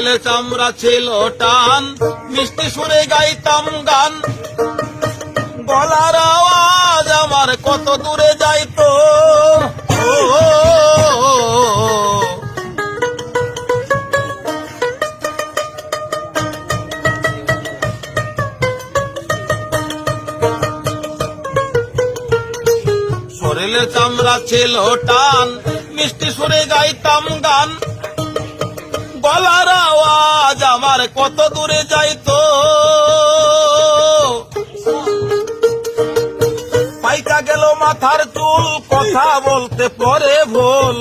শরীরে চামড়া ছিল টান, মিষ্টি সুরে গাইতাম গান, গলার আওয়াজ আমার কত দূরে যাইতো। শরীরে চামড়া ছিল টান, মিষ্টি সুরে গাইতাম গান, গলার আওয়াজ আমার কত দূরে যাইতো। পাইকা গেল মাথার চুল, কথা বলতে পরে ভুল।